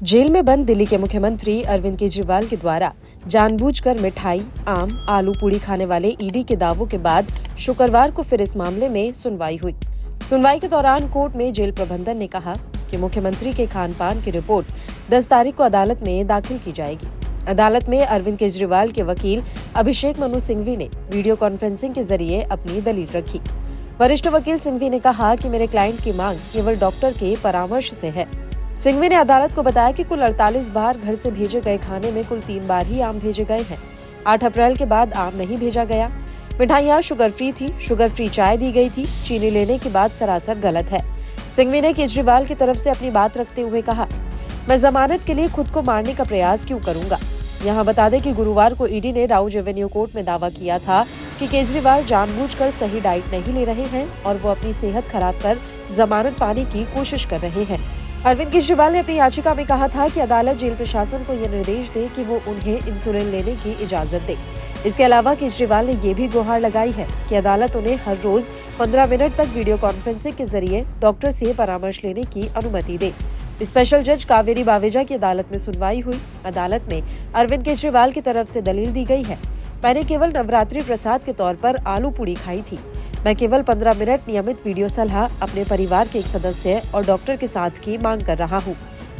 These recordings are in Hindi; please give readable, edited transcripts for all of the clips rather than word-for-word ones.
जेल में बंद दिल्ली के मुख्यमंत्री अरविंद केजरीवाल के द्वारा जानबूझकर मिठाई, आम, आलू पूड़ी खाने वाले ईडी के दावों के बाद शुक्रवार को फिर इस मामले में सुनवाई हुई। सुनवाई के दौरान कोर्ट में जेल प्रबंधन ने कहा कि मुख्यमंत्री के खान पान की रिपोर्ट 10 तारीख को अदालत में दाखिल की जाएगी। अदालत में अरविंद केजरीवाल के वकील अभिषेक मनु सिंघवी ने वीडियो कॉन्फ्रेंसिंग के जरिए अपनी दलील रखी। वरिष्ठ वकील सिंघवी ने कहा कि मेरे क्लाइंट की मांग केवल डॉक्टर के परामर्श से है। सिंघवी ने अदालत को बताया कि कुल 48 बार घर से भेजे गए खाने में कुल 3 बार ही आम भेजे गए हैं। 8 अप्रैल के बाद आम नहीं भेजा गया। मिठाइयाँ शुगर फ्री थी, शुगर फ्री चाय दी गई थी। चीनी लेने की बात सरासर गलत है। सिंघवी ने केजरीवाल की तरफ से अपनी बात रखते हुए कहा, मैं जमानत के लिए खुद को मारने का प्रयास क्यों करूंगा। यहाँ बता दें कि गुरुवार को ईडी ने राउज एवेन्यू कोर्ट में दावा किया था कि केजरीवाल जानबूझकर सही डाइट नहीं ले रहे हैं और वो अपनी सेहत खराब कर जमानत पाने की कोशिश कर रहे हैं। अरविंद केजरीवाल ने अपनी याचिका में कहा था कि अदालत जेल प्रशासन को यह निर्देश दे कि वो उन्हें इंसुलिन लेने की इजाजत दे। इसके अलावा केजरीवाल ने ये भी गुहार लगाई है कि अदालत उन्हें हर रोज 15 मिनट तक वीडियो कॉन्फ्रेंसिंग के जरिए डॉक्टर से परामर्श लेने की अनुमति दे। स्पेशल जज कावेरी बावेजा की अदालत में सुनवाई हुई। अदालत में अरविंद केजरीवाल की तरफ से दलील दी गई है, मैंने केवल नवरात्रि प्रसाद के तौर पर आलू पूड़ी खाई थी। मैं केवल 15 मिनट नियमित वीडियो सलाह अपने परिवार के एक सदस्य और डॉक्टर के साथ की मांग कर रहा हूँ।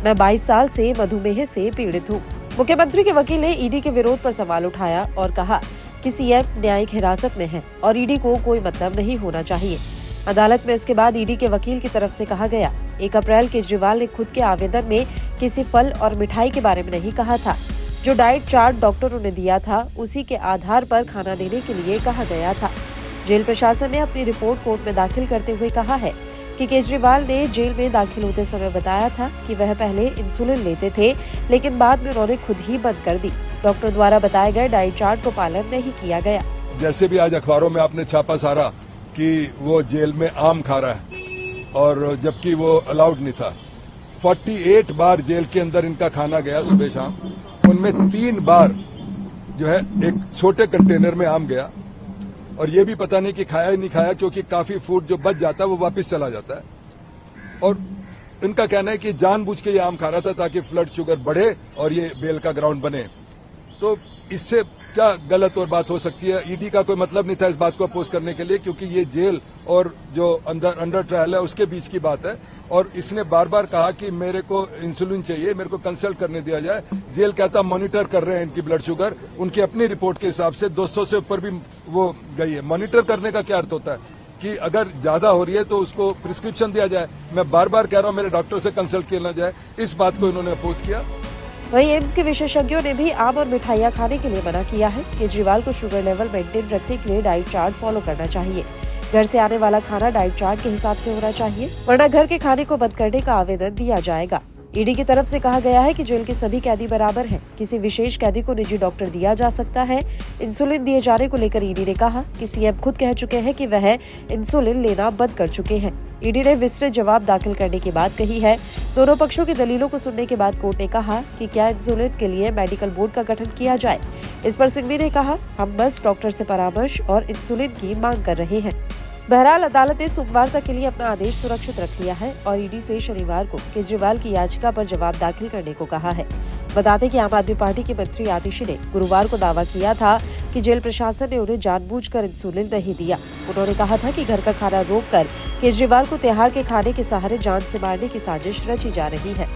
मैं 22 साल से मधुमेह से पीड़ित हूँ। मुख्यमंत्री के वकील ने ईडी के विरोध पर सवाल उठाया और कहा कि सीएम न्यायिक हिरासत में है और ईडी को कोई मतलब नहीं होना चाहिए। अदालत में इसके बाद ईडी के वकील की तरफ से कहा गया, 1 अप्रैल केजरीवाल ने खुद के आवेदन में किसी फल और मिठाई के बारे में नहीं कहा था। जो डाइट चार्ट डॉक्टरों ने दिया था उसी के आधार पर खाना देने के लिए कहा गया था। जेल प्रशासन ने अपनी रिपोर्ट कोर्ट में दाखिल करते हुए कहा है कि केजरीवाल ने जेल में दाखिल होते समय बताया था कि वह पहले इंसुलिन लेते थे, लेकिन बाद में उन्होंने खुद ही बंद कर दी। डॉक्टर द्वारा बताए गए डाइट चार्ट को पालन नहीं किया गया। जैसे भी आज अखबारों में आपने छापा सारा कि वो जेल में आम खा रहा है और जबकि वो अलाउड नहीं था। 48 बार जेल के अंदर इनका खाना गया सुबह शाम, उनमें 3 बार जो है एक छोटे कंटेनर में आम गया और ये भी पता नहीं कि खाया ही नहीं खाया, क्योंकि काफी फूड जो बच जाता है वो वापस चला जाता है। और इनका कहना है कि जानबूझ के ये आम खा रहा था ताकि ब्लड शुगर बढ़े और ये बेल का ग्राउंड बने। तो इससे क्या गलत और बात हो सकती है। ईडी का कोई मतलब नहीं था इस बात को अपोज करने के लिए, क्योंकि ये जेल और जो अंडर ट्रायल है उसके बीच की बात है। और इसने बार बार कहा कि मेरे को इंसुलिन चाहिए, मेरे को कंसल्ट करने दिया जाए। जेल कहता मॉनिटर कर रहे हैं इनकी ब्लड शुगर, उनकी अपनी रिपोर्ट के हिसाब से 200 से ऊपर भी वो गई है। मॉनिटर करने का क्या अर्थ होता है कि अगर ज्यादा हो रही है तो उसको प्रिस्क्रिप्शन दिया जाए। मैं बार बार कह रहा हूं मेरे डॉक्टर से कंसल्ट किया जाए, इस बात को इन्होंने अपोज किया। वहीं एम्स के विशेषज्ञों ने भी आम और मिठाइयाँ खाने के लिए मना किया है। केजरीवाल को शुगर लेवल मेंटेन रखने के लिए डाइट चार्ट फॉलो करना चाहिए। घर से आने वाला खाना डाइट चार्ट के हिसाब से होना चाहिए, वरना घर के खाने को बंद करने का आवेदन दिया जाएगा। ईडी की तरफ से कहा गया है कि जेल के सभी कैदी बराबर हैं। किसी विशेष कैदी को निजी डॉक्टर दिया जा सकता है। इंसुलिन दिए जाने को लेकर ईडी ने कहा कि सीएम खुद कह चुके हैं कि वह इंसुलिन लेना बंद कर चुके हैं। ईडी ने विस्तृत जवाब दाखिल करने की बात कही है। दोनों पक्षों की दलीलों को सुनने के बाद कोर्ट ने कहा कि क्या इंसुलिन के लिए मेडिकल बोर्ड का गठन किया जाए। इस पर सिंघवी ने कहा, हम बस डॉक्टर से परामर्श और इंसुलिन की मांग कर रहे हैं। बहरहाल अदालत ने सोमवार तक के लिए अपना आदेश सुरक्षित रख लिया है और ईडी से शनिवार को केजरीवाल की याचिका पर जवाब दाखिल करने को कहा है। बता दें कि आम आदमी पार्टी के मंत्री आतिशी ने गुरुवार को दावा किया था कि जेल प्रशासन ने उन्हें जानबूझकर इंसुलिन नहीं दिया। उन्होंने कहा था कि घर का खाना रोककर केजरीवाल को तिहाड़ के खाने के सहारे जान से मारने की साजिश रची जा रही है।